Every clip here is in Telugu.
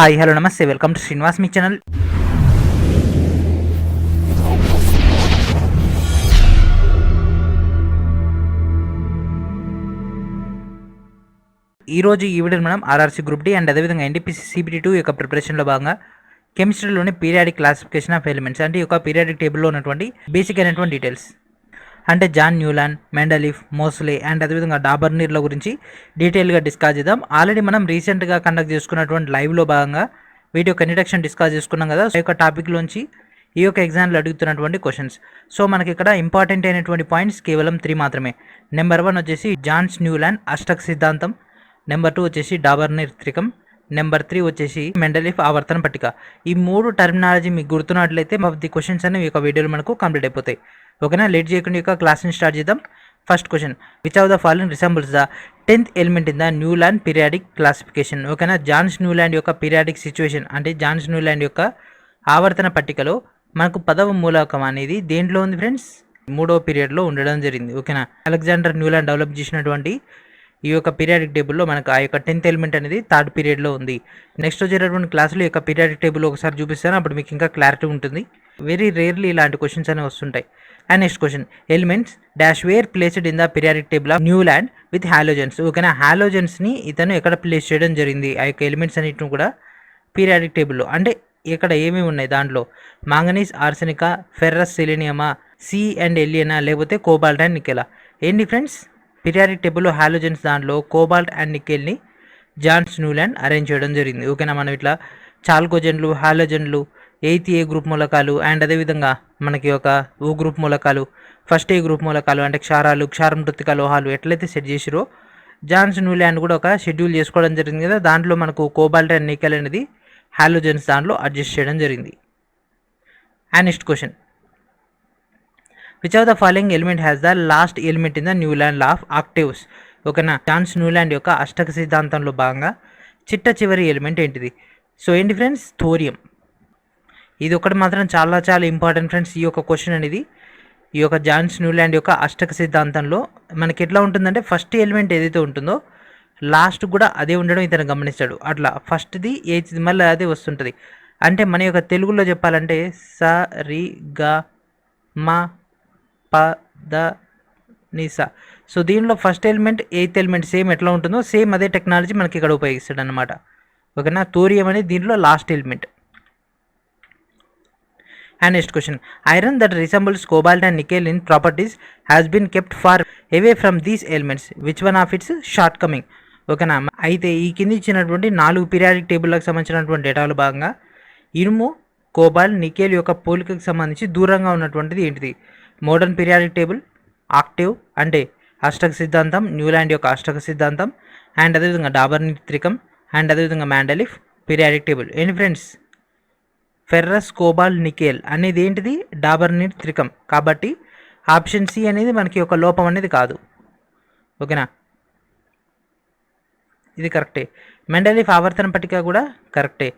హాయ్ హలో నమస్తే welcome to Srinivas me channel. ఈరోజు ఈ వీడియోలో మనం ఆర్ఆర్సీ గ్రూప్ డి అండ్ అదేవిధంగా ఎన్టీపీసీ CPT-2 యొక్క ప్రిపరేషన్లో భాగంగా కెమిస్ట్రీలోని పీరియాడిక్ క్లాసిఫికేషన్ ఆఫ్ ఎలిమెంట్స్ అంటే ఈ యొక్క పీరియాడిక్ టేబుల్లో ఉన్నటువంటి బేసిక్ అయినటువంటి డీటెయిల్స్ అంటే John Newland, Mendeleev, Moseley and అదేవిధంగా డాబర్నీర్ల గురించి డీటెయిల్గా డిస్కస్ చేద్దాం. ఆల్రెడీ మనం రీసెంట్గా కండక్ట్ చేసుకున్నటువంటి లైవ్లో భాగంగా వీటి యొక్క ఇంట్రడక్షన్ డిస్కస్ చేసుకున్నాం కదా. సో ఈ యొక్క టాపిక్లోంచి ఈ యొక్క ఎగ్జామ్లో అడుగుతున్నటువంటి క్వశ్చన్స్. సో మనకి ఇక్కడ ఇంపార్టెంట్ అయినటువంటి పాయింట్స్ కేవలం 3 మాత్రమే. నెంబర్ 1 వచ్చేసి జాన్స్ న్యూలాండ్ అష్టక సిద్ధాంతం, నెంబర్ 2 వచ్చేసి డాబర్నీర్ త్రికం, నెంబర్ 3 వచ్చేసి మెండలీఫ్ ఆవర్తన పట్టిక. ఈ 3 టర్మినాలజీ మీకు గుర్తున్నట్లయితే ది క్వశ్చన్స్ అనేవి ఈ యొక్క వీడియోలో మనకు కంప్లీట్ అయిపోతాయి. ఓకేనా, లేట్ చేయకుండా ఈ యొక్క క్లాస్ని స్టార్ట్ చేద్దాం. First question, which of the following resembles the 10th element in the Newland periodic classification. ఓకేనా, జాన్స్ న్యూలాండ్ యొక్క పీరియాడిక్ సిచ్యువేషన్ అంటే జాన్స్ న్యూలాండ్ యొక్క ఆవర్తన పట్టికలో మనకు 10వ మూలకం అనేది దేంట్లో ఉంది ఫ్రెండ్స్? 3వ పీరియడ్లో ఉండడం జరిగింది. ఓకేనా, అలెగ్జాండర్ న్యూలాండ్ డెవలప్ చేసినటువంటి ఈ యొక్క పీరియాడిక్ టేబుల్లో మనకు ఆ యొక్క 10th ఎలిమెంట్ అనేది 3rd పీరియడ్లో ఉంది. నెక్స్ట్ వచ్చేటటువంటి క్లాసులో ఈ యొక్క పీరియాడిక్ టేబుల్ ఒకసారి చూపిస్తాను, అప్పుడు మీకు ఇంకా క్లారిటీ ఉంటుంది. వెరీ రేర్లీ ఇలాంటి క్వశ్చన్స్ అనేవి వస్తుంటాయి. And next question, elements dash were placed in the periodic table of Newland with halogens. ఓకేనా, హాలోజన్స్ని ఇతను ఎక్కడ ప్లేస్ చేయడం జరిగింది? ఆ యొక్క ఎలిమెంట్స్ అన్నిటిని కూడా పీరియాడిక్ టేబుల్లో అంటే ఇక్కడ ఏమేమి ఉన్నాయి దాంట్లో? మాంగనీస్, ఆర్సెనికా, ఫెర్రస్, సెలీనియమా, సి అండ్ ఎలియనా, లేకపోతే కోబాల్ట్ అండ్ నికెలా. ఏంటి ఫ్రెండ్స్, పీరియాడిక్ టేబుల్లో హాలోజన్స్ దాంట్లో కోబాల్ట్ అండ్ నికెల్ని జాన్స్ న్యూలాండ్ అరేంజ్ చేయడం జరిగింది. ఓకేనా, మనం ఇట్లా చాల్కోజన్లు, హాలోజన్లు, 8th A గ్రూప్ మూలకాలు అండ్ అదేవిధంగా మనకి ఒక O గ్రూప్ మూలకాలు, ఫస్ట్ A గ్రూప్ మూలకాలు అంటే క్షారాలు, క్షారం మృత్తిక లోహాలు ఎట్లయితే సెట్ చేసిరో జాన్స్ న్యూలాండ్ కూడా ఒక షెడ్యూల్ చేసుకోవడం జరిగింది కదా. దాంట్లో మనకు కోబాల్ట్ అండ్ నికెల్ అనేది హాలోజన్స్ దాంట్లో అడ్జస్ట్ చేయడం జరిగింది. And next question, which of the following element has the last element in the Newland law of octaves. ఓకేనా, జాన్స్ న్యూలాండ్ యొక్క అష్టక సిద్ధాంతంలో భాగంగా చిట్ట చివరి ఎలిమెంట్ ఏంటిది? సో ఏంటి ఫ్రెండ్స్, థోరియం. ఇది ఒకటి మాత్రం చాలా చాలా ఇంపార్టెంట్ ఫ్రెండ్స్. ఈ యొక్క క్వశ్చన్ అనేది ఈ యొక్క జాన్స్ న్యూలాండ్ యొక్క అష్టక సిద్ధాంతంలో మనకి ఎట్లా ఉంటుందంటే ఫస్ట్ ఎలిమెంట్ ఏదైతే ఉంటుందో లాస్ట్ కూడా అదే ఉండడం ఇతను గమనిస్తాడు. అట్లా ఫస్ట్ది 8th మళ్ళీ అదే వస్తుంటుంది. అంటే మన యొక్క తెలుగులో చెప్పాలంటే స రి గ మ ప ద ని స. సో దీనిలో first element 8th element same ఎట్లా ఉంటుందో సేమ్ అదే టెక్నాలజీ మనకి ఇక్కడ ఉపయోగిస్తాడు అనమాట. ఓకేనా, థోరియం అనేది దీనిలో last element. And next question, iron that resembles cobalt and nickel in properties has been kept far away from these elements. Which one of its shortcoming? ఓకేనా, అయితే ఈ కింద ఇచ్చినటువంటి 4 పీరియాడిక్ టేబుల్లకు సంబంధించినటువంటి డేటాలో భాగంగా ఇనుము, కోబాల్ట్, నికెల్ యొక్క పోలికకు సంబంధించి దూరంగా ఉన్నటువంటిది ఏంటిది? మోడర్న్ పీరియాడిక్ టేబుల్, ఆక్టివ్ అంటే అష్టక సిద్ధాంతం, న్యూలాండ్ యొక్క అష్టక సిద్ధాంతం అండ్ అదేవిధంగా డాబర్నీర్ త్రికం అండ్ అదేవిధంగా మెండలీఫ్ పీరియాడిక్ టేబుల్. ఏంటి ఫ్రెండ్స్, ఫెర్రస్, కోబాల్ట్, నికెల్ అనేది ఏంటిది? డాబర్నీర్ త్రికం. కాబట్టి ఆప్షన్ సి అనేది మనకి ఒక లోపం అనేది కాదు. ఓకేనా, ఇది కరెక్టే. మెండలీఫ్ ఆవర్తన పట్టిక కూడా కరెక్టే.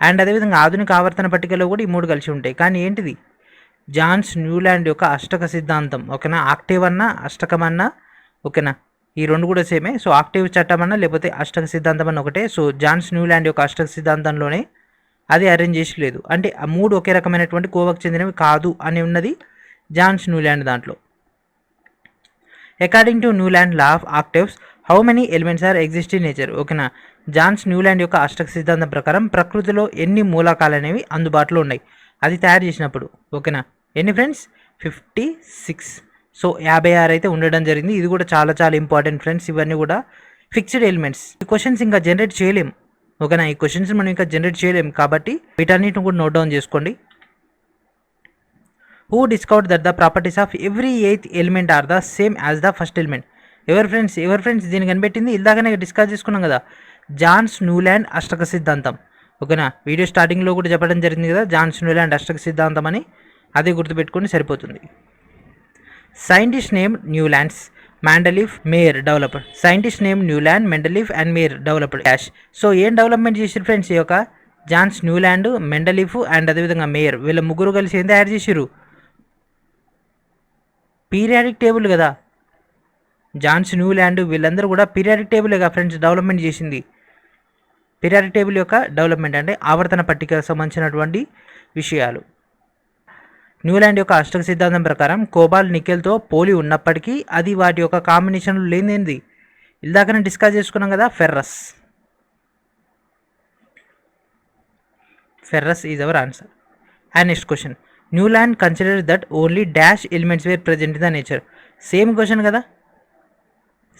అండ్ అదేవిధంగా ఆధునిక ఆవర్తన పట్టికలో కూడా ఈ 3 కలిసి ఉంటాయి. కానీ ఏంటిది? జాన్స్ న్యూలాండ్ యొక్క అష్టక సిద్ధాంతం. ఓకేనా, ఆక్టివ్ అన్నా అష్టకం అన్నా ఓకేనా, ఈ 2 కూడా సేమే. సో ఆక్టివ్ చట్టం అన్నా లేకపోతే అష్టక సిద్ధాంతం అన్న ఒకటే. సో జాన్స్ న్యూలాండ్ యొక్క అష్టక సిద్ధాంతంలోనే అది అరేంజ్ చేసి లేదు అంటే ఆ 3 ఒకే రకమైనటువంటి కోవకు చెందినవి కాదు అని ఉన్నది జాన్స్ న్యూలాండ్ దాంట్లో. According to Newland law of octaves how many elements are exist in nature. ఓకేనా, జాన్స్ న్యూలాండ్ యొక్క అష్టక సిద్ధాంతం ప్రకారం ప్రకృతిలో ఎన్ని మూలకాలు అనేవి అందుబాటులో ఉన్నాయి అది తయారు చేసినప్పుడు? ఓకేనా, ఎన్ని ఫ్రెండ్స్? 56. సో 56 అయితే ఉండడం జరిగింది. ఇది కూడా చాలా చాలా ఇంపార్టెంట్ ఫ్రెండ్స్. ఇవన్నీ కూడా ఫిక్స్డ్ ఎలిమెంట్స్. ఈ క్వశ్చన్స్ ఇంకా జనరేట్ చేయలేం. ఓకేనా, ఈ క్వశ్చన్స్ మనం ఇంకా జనరేట్ చేయలేము కాబట్టి వీటన్నిటిని కూడా నోట్ డౌన్ చేసుకోండి. Who discovered that the properties of every 8th element are the same as the first element. ఎవరు ఫ్రెండ్స్ దీన్ని కనిపెట్టింది? ఇలాగనే డిస్కస్ చేసుకున్నాం కదా, జాన్స్ న్యూలాండ్ అష్టక సిద్ధాంతం. ఓకేనా, వీడియో స్టార్టింగ్లో కూడా చెప్పడం జరిగింది కదా జాన్స్ న్యూలాండ్ అష్టక సిద్ధాంతం అని, అదే గుర్తుపెట్టుకొని సరిపోతుంది. Scientist name Newlands, Mendeleev, mayor developed. Scientist name Newland, Mendeleev and mayor developed dash. So ఏం డెవలప్మెంట్ చేసారు ఫ్రెండ్స్? ఈ యొక్క జాన్స్ న్యూలాండ్, మెండలీఫ్ అండ్ అదేవిధంగా మేయర్ వీళ్ళ ముగ్గురు కలిసి ఏం తయారు చేసారు? పీరియాడిక్ టేబుల్ కదా. జాన్స్ న్యూలాండ్ వీళ్ళందరూ కూడా పీరియాడిక్ టేబుల్గా ఫ్రెండ్స్ డెవలప్మెంట్ చేసింది. పీరియాడిక్ టేబుల్ యొక్క డెవలప్మెంట్ అంటే ఆవర్తన పట్టికకు సంబంధించినటువంటి విషయాలు. న్యూలాండ్ యొక్క అష్టక సిద్ధాంతం ప్రకారం కోబాల్ట్ నికెల్తో పోలి ఉన్నప్పటికీ అది వాటి యొక్క కాంబినేషన్లు లేనిది. ఇందాకనే డిస్కస్ చేసుకున్నాం కదా, ferrous is our answer. And next question, Newland consider that only dash elements were present in the nature. Same question కదా,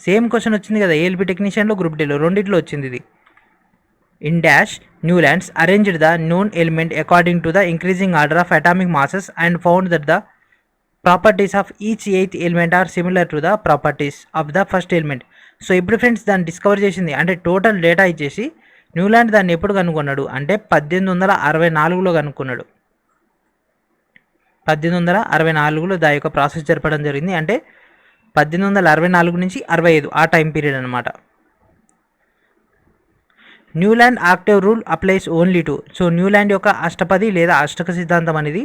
సేమ్ క్వశ్చన్ వచ్చింది కదా ఏఎల్పి టెక్నీషియన్లో, గ్రూప్ డీలో, రెండిట్లో వచ్చింది ఇది. In dash Newlands arranged the known element according to the increasing order of atomic masses and found that the properties of each eighth element are similar to the properties of the first element. So ఇప్పుడు ఫ్రెండ్స్ దాన్ని డిస్కవర్ చేసింది అంటే టోటల్ డేటా ఇచ్చేసి న్యూలాండ్ దాన్ని ఎప్పుడు కనుక్కున్నాడు అంటే 1864లో కనుక్కున్నాడు. 1864లో దాని యొక్క ప్రాసెస్ జరపడం జరిగింది. అంటే 1864 నుంచి 65 ఆ టైం పీరియడ్ అనమాట. Newland Octave rule applies only to. So Newland యొక్క అష్టపది లేదా అష్టక సిద్ధాంతం అనేది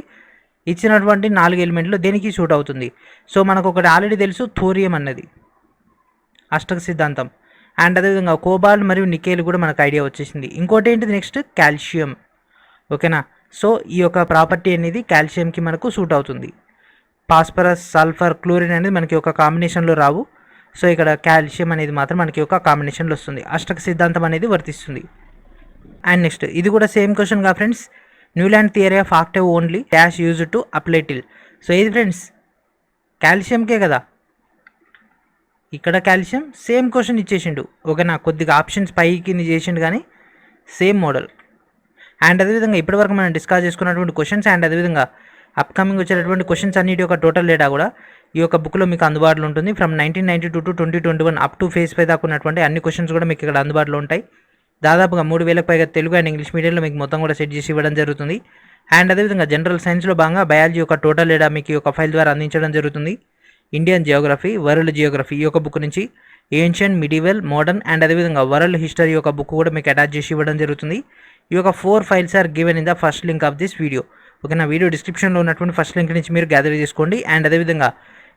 ఇచ్చినటువంటి 4 ఎలిమెంట్లు దేనికి సూట్ అవుతుంది. సో మనకు ఒకటి ఆల్రెడీ తెలుసు, థోరియం అన్నది అష్టక సిద్ధాంతం. అండ్ అదేవిధంగా కోబాల్ట్ మరియు నికెల్ కూడా మనకు ఐడియా వచ్చేసింది. ఇంకోటి ఏంటిది నెక్స్ట్, కాల్షియం. ఓకేనా, సో ఈ యొక్క ప్రాపర్టీ అనేది కాల్షియంకి మనకు సూట్ అవుతుంది. ఫాస్ఫరస్, సల్ఫర్, క్లోరిన్ అనేది మనకి ఒక కాంబినేషన్లో రావు. సో ఇక్కడ కాల్షియం అనేది మాత్రం మనకి ఒక కాంబినేషన్లో వస్తుంది. అష్టక సిద్ధాంతం అనేది వర్తిస్తుంది. అండ్ నెక్స్ట్ ఇది కూడా సేమ్ క్వశ్చన్గా friends, Newland theory of octave only dash use to apply till. So ఇది ఫ్రెండ్స్ కాల్షియంకే కదా, ఇక్కడ కాల్షియం సేమ్ క్వశ్చన్ ఇచ్చేసిండు. ఓకేనా, కొద్దిగా ఆప్షన్స్ పైకి చేసిండు కానీ సేమ్ మోడల్. అండ్ అదేవిధంగా ఇప్పటివరకు మనం డిస్కస్ చేసుకున్నటువంటి క్వశ్చన్స్ అండ్ అదేవిధంగా అప్కమింగ్ వచ్చేటటువంటి క్వశ్చన్స్ అన్నిటి యొక్క టోటల్ డేటా కూడా ఈ యొక్క బుక్లో మీకు అందుబాటులో ఉంటుంది. From 1992 to 2021 up to phase 5 దాకా ఉన్నటువంటి అన్ని క్వశ్చన్స్ కూడా మీకు ఇక్కడ అందుబాటులో ఉంటాయి. దాదాపుగా 3000కు పైగా తెలుగు అండ్ ఇంగ్లీష్ మీడియంలో మీకు మొత్తం కూడా సెట్ చేసి ఇవ్వడం జరుగుతుంది. అండ్ అదేవిధంగా జనరల్ సైన్స్లో భాగంగా బయాలజీ యొక్క టోటల్ డేటా మీకు ఈ యొక్క ఫైల్ ద్వారా అందించడం జరుగుతుంది. ఇండియన్ జియోగ్రఫీ, వరల్డ్ జియోగ్రఫీ ఈ యొక్క బుక్ నుంచి ఏన్షియంట్, మిడివల్, మోడర్న్ అండ్ అదేవిధంగా వరల్డ్ హిస్టరీ యొక్క బుక్ కూడా మీకు అటాచ్ చేసి ఇవ్వడం జరుగుతుంది. ఈ యొక్క 4 files are given in the first link of this video. ఓకేనా, వీడియో డిస్క్రిప్షన్లో ఉన్నటువంటి ఫస్ట్ లింక్ నుంచి మీరు గ్యాదర్ చేసుకోండి. అండ్ అదేవిధంగా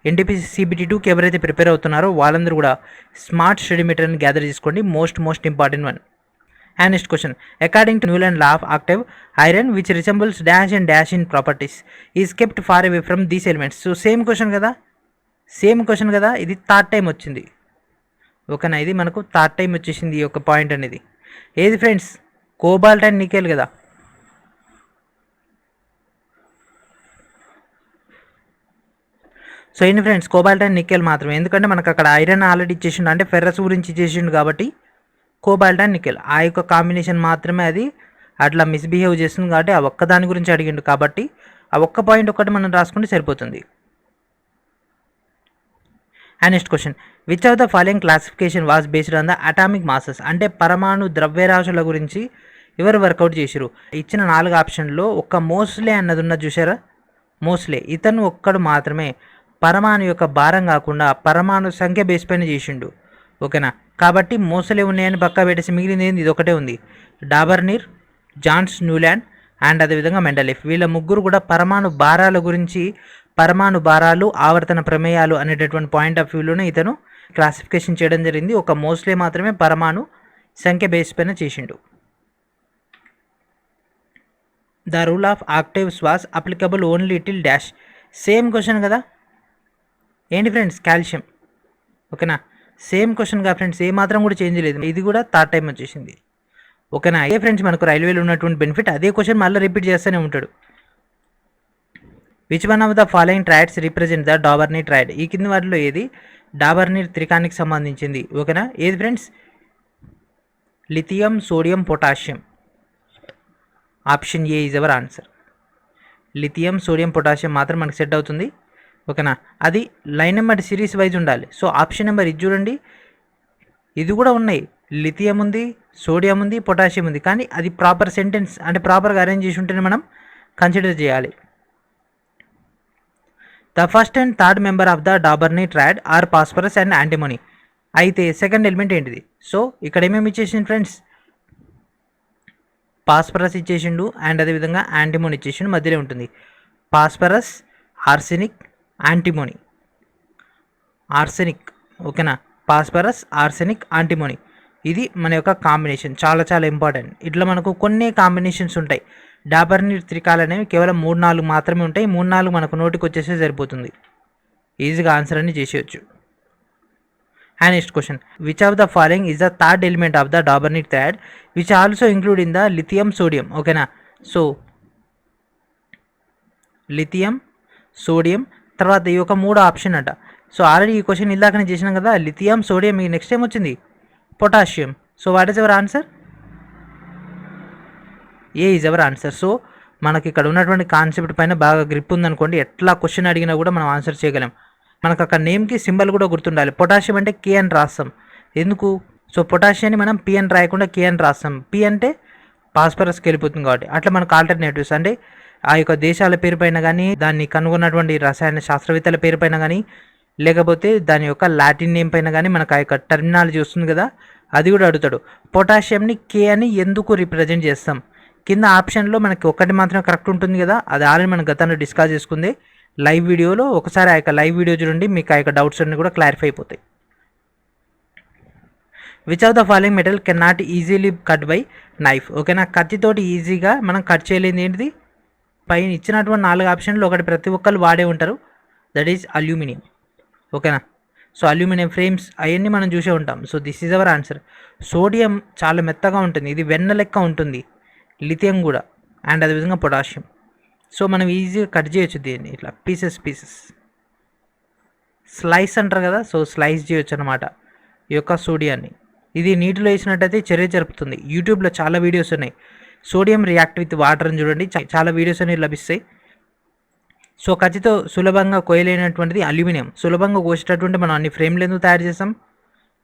ఎన్టీపీసీ CBT 2కి ఎవరైతే ప్రిపేర్ అవుతున్నారో వాళ్ళందరూ కూడా స్మార్ట్ స్టడీ మెటీరియల్ని గ్యాదర్ చేసుకోండి, most important one. And next question, according to Newland law of octave, iron which resembles dash and dash in properties is kept far away from these elements. So same question కదా, ఇది థర్డ్ టైం వచ్చింది. ఓకేనా, ఇది మనకు థర్డ్ టైం వచ్చేసింది ఈ యొక్క పాయింట్ అనేది. ఏది ఫ్రెండ్స్, కోబాల్ట్ అండ్ నికెల్ కదా. సో ఏంటి ఫ్రెండ్స్, కోబాల్ట్ అండ్ నికెల్ మాత్రమే, ఎందుకంటే మనకు అక్కడ ఐరన్ ఆల్రెడీ ఇచ్చేసిండు, అంటే ఫెర్రస్ గురించి ఇచ్చేసిండు కాబట్టి కోబాల్ట్ అండ్ నికెల్ ఆ యొక్క కాంబినేషన్ మాత్రమే అది అట్లా మిస్బిహేవ్ చేస్తుంది కాబట్టి ఆ ఒక్క దాని గురించి అడిగిండు కాబట్టి ఆ ఒక్క పాయింట్ ఒక్కటి మనం రాసుకుంటే సరిపోతుంది. And next question, which of the following classification was based on the atomic masses. అంటే పరమాణు ద్రవ్యరాశుల గురించి ఎవరు వర్కౌట్ చేసిరు. ఇచ్చిన 4 ఆప్షన్లో ఒక్క మోస్లే అన్నది ఉన్నది చూసారా, మోస్లే ఇతను ఒక్కడు మాత్రమే పరమాణు యొక్క భారం కాకుండా పరమాణు సంఖ్య బేస్ పైన చేసిండు. ఓకేనా, కాబట్టి మోసలే ఉన్నాయని పక్కా పెట్టేసి మిగిలింది ఏంది, ఇది ఒకటే ఉంది. డాబర్నీర్, జాన్స్ న్యూలాండ్ అండ్ అదేవిధంగా మెండలీఫ్, వీళ్ళ ముగ్గురు కూడా పరమాణు భారాల గురించి, పరమాణు భారాలు, ఆవర్తన ప్రమేయాలు అనేటటువంటి పాయింట్ ఆఫ్ వ్యూలోనే ఇతను క్లాసిఫికేషన్ చేయడం జరిగింది. ఒక మోస్లే మాత్రమే పరమాణు సంఖ్య బేస్ పైన చేసిండు. The rule of octaves was applicable only till dash. Same question కదా, ఏంటి ఫ్రెండ్స్, కాల్షియం. ఓకేనా, సేమ్ క్వశ్చన్గా ఫ్రెండ్స్, ఏ మాత్రం కూడా చేంజ్ లేదు. ఇది కూడా థర్డ్ టైం వచ్చేసింది. ఓకేనా, అదే ఫ్రెండ్స్ మనకు రైల్వేలో ఉన్నటువంటి బెనిఫిట్, అదే క్వశ్చన్ మళ్ళీ రిపీట్ చేస్తూనే ఉంటాడు. Which one of the following triads represent the Dobereiner triad. ఈ కింది వాటిలో ఏది డాబర్నీర్ త్రికానికి సంబంధించింది. ఓకేనా, ఏది friends, lithium, sodium, potassium. Option A is our answer. Lithium, sodium, potassium మాత్రం మనకు సెట్ అవుతుంది. ఓకేనా, అది లైన్ నెంబర్ సిరీస్ వైజ్ ఉండాలి. సో ఆప్షన్ నెంబర్ ఇది చూడండి, ఇది కూడా ఉన్నాయి, లిథియం ఉంది, సోడియం ఉంది, పొటాషియం ఉంది, కానీ అది ప్రాపర్ సెంటెన్స్ అంటే ప్రాపర్గా అరేంజ్ చేసి ఉంటేనే మనం కన్సిడర్ చేయాలి. The first and third member of the Dobereiner triad are phosphorus and antimony. అయితే సెకండ్ ఎలిమెంట్ ఏంటిది. సో ఇక్కడ ఏమేమి ఇచ్చేసిండు ఫ్రెండ్స్, ఫాస్ఫరస్ ఇచ్చేసిండు అండ్ అదేవిధంగా యాంటిమోనీ ఇచ్చేసిండు, మధ్యలో ఉంటుంది ఫాస్ఫరస్, ఆర్సెనిక్, యాంటిమోనీ. ఆర్సెనిక్, ఓకేనా, ఫాస్ఫరస్, ఆర్సెనిక్, యాంటిమోనీ ఇది మన యొక్క కాంబినేషన్ చాలా చాలా ఇంపార్టెంట్. ఇట్లా మనకు కొన్ని కాంబినేషన్స్ ఉంటాయి. డాబర్ నీర్ త్రికాలు అనేవి కేవలం 3-4 మాత్రమే ఉంటాయి. 3-4 మనకు నోటికి వచ్చేస్తే సరిపోతుంది. ఈజీగా ఆన్సర్ అని చేసేయచ్చు. And next question, which of the following is the third element of the Dobereiner triad which also include in the lithium sodium. ఓకేనా, సో లిథియం సోడియం తర్వాత ఈ యొక్క 3 ఆప్షన్ అంట. సో ఆల్రెడీ ఈ క్వశ్చన్ ఇందాకనే చేసినాం కదా, లిథియం సోడియం. ఈ నెక్స్ట్ టైం వచ్చింది potassium. So what is our answer? A is our answer. So మనకి ఇక్కడ ఉన్నటువంటి కాన్సెప్ట్ పైన బాగా గ్రిప్ ఉందనుకోండి, ఎట్లా క్వశ్చన్ అడిగినా కూడా మనం ఆన్సర్ చేయగలం. మనకు అక్కడ నేమ్కి సింబల్ కూడా గుర్తుండాలి. పొటాషియం అంటే కే అని రాస్తాం. ఎందుకు? సో పొటాషియాన్ని మనం పి అని రాయకుండా కే అని రాస్తాం. పి అంటే ఫాస్ఫరస్కి వెళ్ళిపోతుంది కాబట్టి. అట్లా మనకు ఆల్టర్నేటివ్స్ అంటే ఆ యొక్క దేశాల పేరు పైన కానీ, దాన్ని కనుగొన్నటువంటి రసాయన శాస్త్రవేత్తల పేరు పైన కానీ, లేకపోతే దాని యొక్క లాటిన్ నేమ్ పైన కానీ మనకు ఆ యొక్క టర్మినాలజీ వస్తుంది కదా, అది కూడా అడుగుతాడు. పొటాషియంని కే అని ఎందుకు రిప్రజెంట్ చేస్తాం? కింద ఆప్షన్లో మనకి ఒకటి మాత్రం కరెక్ట్ ఉంటుంది కదా, అది ఆల్రెడీ మనం గతంలో డిస్కస్ చేసుకుంది లైవ్ వీడియోలో. ఒకసారి ఆ యొక్క లైవ్ వీడియో చూడండి, మీకు ఆ యొక్క డౌట్స్ అన్ని కూడా క్లారిఫై అయిపోతాయి. Which of the following metal can not easily cut by knife. ఓకేనా, కత్తితోటి ఈజీగా మనం కట్ చేయలేనిది ఏంటిది? పైన ఇచ్చినటువంటి 4 ఆప్షన్లు ఒకటి ప్రతి ఒక్కరు వాడే ఉంటారు, దట్ ఈజ్ అల్యూమినియం. ఓకేనా, సో అల్యూమినియం ఫ్రేమ్స్ అవన్నీ మనం చూసే ఉంటాం. So this is our answer. Sodium చాలా మెత్తగా ఉంటుంది, ఇది వెన్న లెక్క ఉంటుంది. లిథియం కూడా, అండ్ అదేవిధంగా పొటాషియం. సో మనం ఈజీగా కట్ చేయొచ్చు దీన్ని ఇట్లా పీసెస్ స్లైస్ అంటారు కదా, సో స్లైస్ చేయొచ్చు అనమాట ఈ యొక్క సోడియాన్ని. ఇది నీటిలో వేసినట్టయితే చర్య జరుపుతుంది. యూట్యూబ్లో చాలా వీడియోస్ ఉన్నాయి, సోడియం రియాక్ట్ విత్ వాటర్ అని చూడండి, చాలా వీడియోస్ అనేవి లభిస్తాయి. సో కత్తితో సులభంగా కోయలేనటువంటిది అల్యూమినియం. సులభంగా కోసేటటువంటి మనం అన్ని ఫ్రేమ్లు ఎందుకు తయారు చేస్తాం?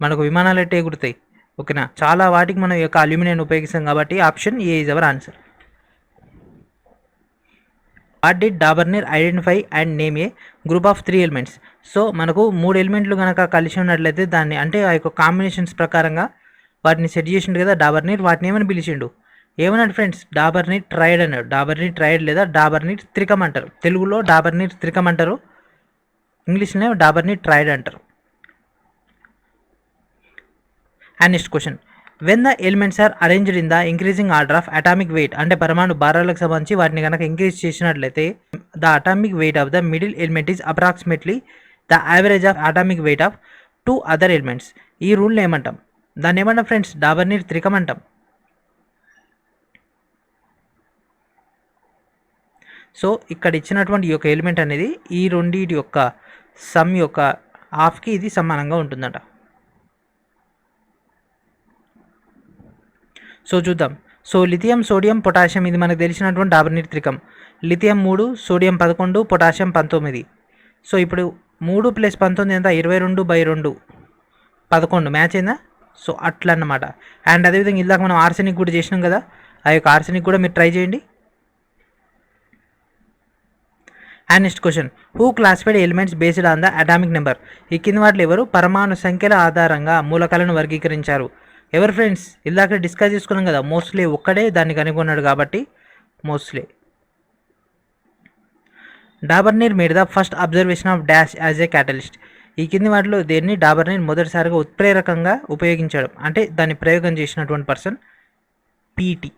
మనకు విమానాలు ఎట్టే ఎగురుతాయి. ఓకేనా, చాలా వాటికి మనం ఈ యొక్క అల్యూమినియం ఉపయోగిస్తాం కాబట్టి option A is our answer. What did Dobereiner identify and name a group of 3 elements. So మనకు 3 ఎలిమెంట్లు కనుక కలిసి ఉన్నట్లయితే దాన్ని అంటే ఆ యొక్క కాంబినేషన్స్ ప్రకారంగా వాటిని సెట్ చేసిండు కదా డాబర్ నీర్, వాటిని ఏమని పిలిచిండు? ఏమన్నాడు ఫ్రెండ్స్? డాబర్ నీర్ ట్రైడ్ అన్నాడు. డాబర్ నీర్ ట్రైడ్ లేదా డాబర్ నీర్ త్రికం అంటారు. తెలుగులో డాబర్ నీర్ త్రికం అంటారు, ఇంగ్లీష్లో డాబర్ నీర్ ట్రైడ్ అంటారు. And next question, when the elements are arranged in the increasing order of atomic weight. అంటే పరమాణు భారాలకు సంబంధించి వాటిని కనుక ఇంక్రీజ్ చేసినట్లయితే the atomic weight of the middle element is approximately the average of atomic weight of 2 other elements. ఈ రూల్ని ఏమంటాం? దాన్ని ఏమంటాం ఫ్రెండ్స్? డాబర్ నీర్ త్రికం అంటాం. సో ఇక్కడ ఇచ్చినటువంటి ఈ యొక్క ఎలిమెంట్ అనేది ఈ రెండింటి యొక్క సమ్ యొక్క హాఫ్కి ఇది సమానంగా ఉంటుందట. సో చూద్దాం. సో లిథియం సోడియం పొటాషియం ఇది మనకు తెలిసినటువంటి డాబర్ నీర్ త్రికం. Lithium 3, sodium 11, potassium 19. సో ఇప్పుడు 3 + 19 ఎంత? 22/2 11 మ్యాచ్ అయిందా? సో అట్లా అన్నమాట. అండ్ అదేవిధంగా ఇందాక మనం ఆర్సెనిక్ కూడా చేసినాం కదా, ఆ యొక్క ఆర్సెనిక్ కూడా మీరు ట్రై చేయండి. And next question, who classified elements based on the atomic number. ఈ కింది వాటిలో ఎవరు పరమాణు సంఖ్యల ఆధారంగా మూలకాలను వర్గీకరించారు? ఎవరు ఫ్రెండ్స్? ఇందాక డిస్కస్ చేసుకున్నాం కదా, మోస్ట్లీ ఒక్కడే దాన్ని కనుగొన్నాడు కాబట్టి mostly. Dobereiner made the first observation of dash as a catalyst. ఈ కింది వాటిలో దేన్ని డాబర్ నీర్ మొదటిసారిగా ఉత్ప్రేరకంగా ఉపయోగించడం అంటే దాన్ని ప్రయోగం చేసినటువంటి పర్సన్ పీటీ.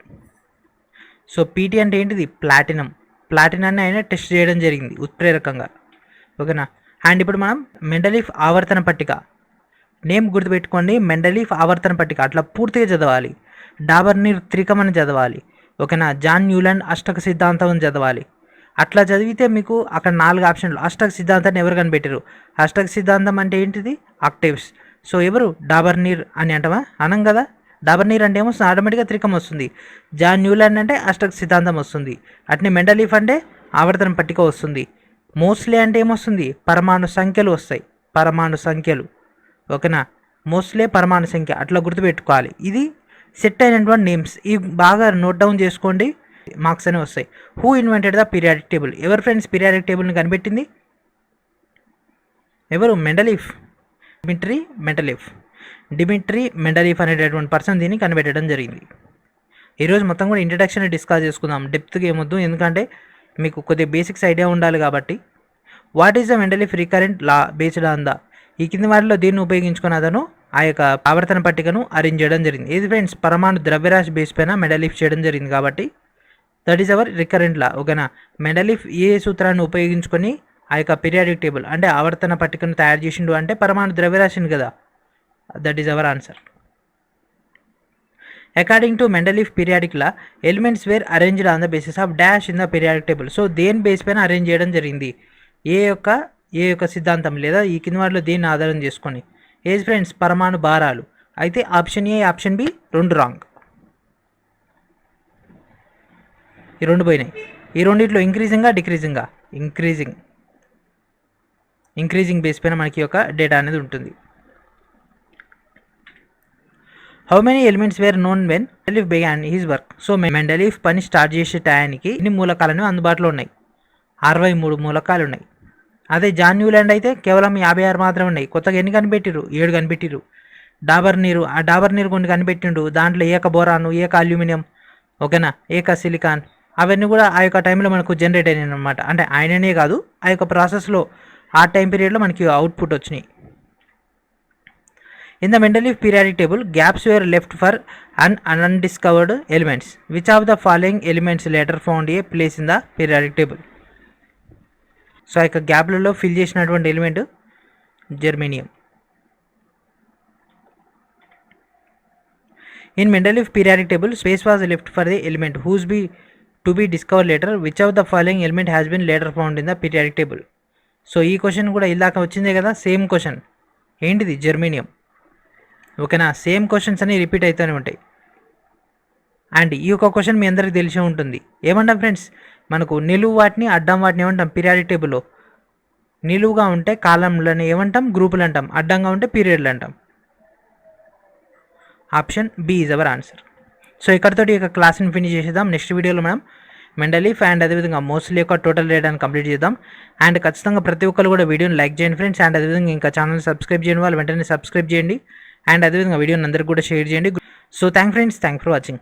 సో పీటీ అంటే ఏంటిది? ప్లాటినాన్ని ఆయన టెస్ట్ చేయడం జరిగింది ఉత్ప్రేరకంగా. ఓకేనా, అండ్ ఇప్పుడు మనం మెండలీఫ్ ఆవర్తన పట్టిక నేమ్ గుర్తుపెట్టుకోండి. మెండలీఫ్ ఆవర్తన పట్టిక అట్లా పూర్తిగా చదవాలి. డాబర్ నీర్ త్రికం అని చదవాలి. ఓకేనా, జాన్ న్యూలాండ్ అష్టక సిద్ధాంతం అని చదవాలి. అట్లా చదివితే మీకు అక్కడ 4 ఆప్షన్లు. అష్టక సిద్ధాంతాన్ని ఎవరు కనిపెట్టారు? అష్టక సిద్ధాంతం అంటే ఏంటిది? ఆక్టేవ్స్. సో ఎవరు? డాబర్ నీర్ అని అంటామా? అనం కదా. డాబర్ నీర్ అంటే ఏమొస్తుంది? ఆటోమేటిక్గా త్రికం వస్తుంది. జాన్ న్యూలాండ్ అంటే అష్టక సిద్ధాంతం వస్తుంది. అట్నే మెండలీఫ్ అంటే ఆవర్తన పట్టిక వస్తుంది. మోస్ట్లీ అంటే ఏమొస్తుంది? పరమాణు సంఖ్యలు వస్తాయి. పరమాణు సంఖ్యలు. ఓకేనా, మోస్ట్లీ పరమాణు సంఖ్య అట్లా గుర్తుపెట్టుకోవాలి. ఇది సెట్ అయినటువంటి నేమ్స్. ఇవి బాగా నోట్ డౌన్ చేసుకోండి, మార్క్స్ అనేవి వస్తాయి. Who invented the periodic table. ఎవరు ఫ్రెండ్స్ పీరియాడిక్ టేబుల్ని కనిపెట్టింది? ఎవరు? మెండలీఫ్. డిమిట్రీ మెండలీఫ్ అనేటటువంటి పర్సన్ దీన్ని కనిపెట్టడం జరిగింది. ఈరోజు మొత్తం కూడా ఇంట్రడక్షన్ డిస్కస్ చేసుకుందాం, డెప్త్గా ఏమొద్దు, ఎందుకంటే మీకు కొద్దిగా బేసిక్స్ ఐడియా ఉండాలి కాబట్టి. What is the Mendeleev recurrent law based on the. ఈ కింది వాటిలో దీన్ని ఉపయోగించుకుని అతను ఆ యొక్క ఆవర్తన పట్టికను అరేంజ్ చేయడం జరిగింది. ఇది ఫ్రెండ్స్ పరమాణు ద్రవ్యరాశి బేస్ పైన మెడలిఫ్ చేయడం జరిగింది కాబట్టి దట్ ఈస్ అవర్ రికరెంట్ లా. ఓకేనా. మెడలిఫ్ ఏ సూత్రాన్ని ఉపయోగించుకొని ఆ యొక్క పీరియాడిక్ టేబుల్ అంటే ఆవర్తన పట్టికను తయారు చేసిండు అంటే పరమాణు ద్రవ్యరాశిని కదా. That is our answer. According to Mendeleev periodic law elements were arranged on the basis of dash in the periodic table. So దేని బేస్ పైన అరేంజ్ చేయడం జరిగింది, ఏ యొక్క సిద్ధాంతం లేదా ఈ కింది వాటిలో దేన్ని ఆధారం చేసుకొని. ఏజ్ ఫ్రెండ్స్ పరమాణు భారాలు. అయితే ఆప్షన్ ఏ ఆప్షన్ బి రెండు రాంగ్. ఈ రెండు పోయినాయి. ఈ రెండిట్లో ఇంక్రీజింగా డిక్రీజింగా? ఇంక్రీజింగ్ బేస్ పైన మనకి యొక్క డేటా అనేది ఉంటుంది. How many elements were known when Mendeleev began his work. So Mendeleev పని స్టార్ట్ చేసే టయానికి ఇన్ని మూలకాలను అందుబాటులో ఉన్నాయి. 63 మూలకాలు ఉన్నాయి. అదే జాన్ న్యూలాండ్ అయితే కేవలం 56 మాత్రమే ఉన్నాయి. కొత్తగా ఎన్ని కనిపెట్టిరు? 7 కనిపెట్టిరు. డాబర్ నీరు కొన్ని కనిపెట్టిండు. దాంట్లో ఏక బోరాను, ఏక అల్యూమినియం, ఓకేనా, ఏక సిలికాన్, అవన్నీ కూడా ఆ యొక్క టైంలో మనకు జనరేట్ అయినాయి అనమాట. అంటే ఆయననే కాదు, ఆ యొక్క ప్రాసెస్లో ఆ టైం పీరియడ్లో మనకి అవుట్పుట్ వచ్చినాయి. In the Mendeleev periodic table, gaps were left for undiscovered elements. Which of the following elements later found a place in the periodic table? So ఆ యొక్క గ్యాప్లలో ఫిల్ చేసినటువంటి element germanium. In Mendeleev periodic table, space was left for the element whose to be discovered later. Which of the following element has been later found in the periodic table? So ఈ క్వశ్చన్ కూడా ఇలాక వచ్చిందే కదా, సేమ్ క్వశ్చన్. ఏంటిది? జెర్మేనియం. ఓకేనా. సేమ్ క్వశ్చన్స్ అన్ని రిపీట్ అవుతూనే ఉంటాయి. అండ్ ఈ యొక్క క్వశ్చన్ మీ అందరికీ తెలిసే ఉంటుంది. ఏమంటాం ఫ్రెండ్స్, మనకు నిలువు వాటిని అడ్డం వాటిని ఏమంటాం పీరియాడిక్ టేబుల్లో? నిలువుగా ఉంటే కాలంలను ఏమంటాం? గ్రూపులు అంటాం. అడ్డంగా ఉంటే పీరియడ్లు అంటాం. Option B is our answer. So ఇక్కడతోటి ఈ యొక్క క్లాస్ని ఫినిష్ చేసేద్దాం. నెక్స్ట్ వీడియోలో మనం మెండలీఫ్ అండ్ అదేవిధంగా మోస్ట్లీ యొక్క టోటల్ డేటాను కంప్లీట్ చేద్దాం. అండ్ ఖచ్చితంగా ప్రతి ఒక్కరు కూడా వీడియోని లైక్ చేయండి ఫ్రెండ్స్. అండ్ అదేవిధంగా ఇంకా ఛానల్ సబ్స్క్రైబ్ చేయని వాళ్ళు వెంటనే సబ్స్క్రైబ్ చేయండి. అండ్ అదేవిధంగా వీడియోని అందరికీ కూడా షేర్ చేయండి. So thank for watching.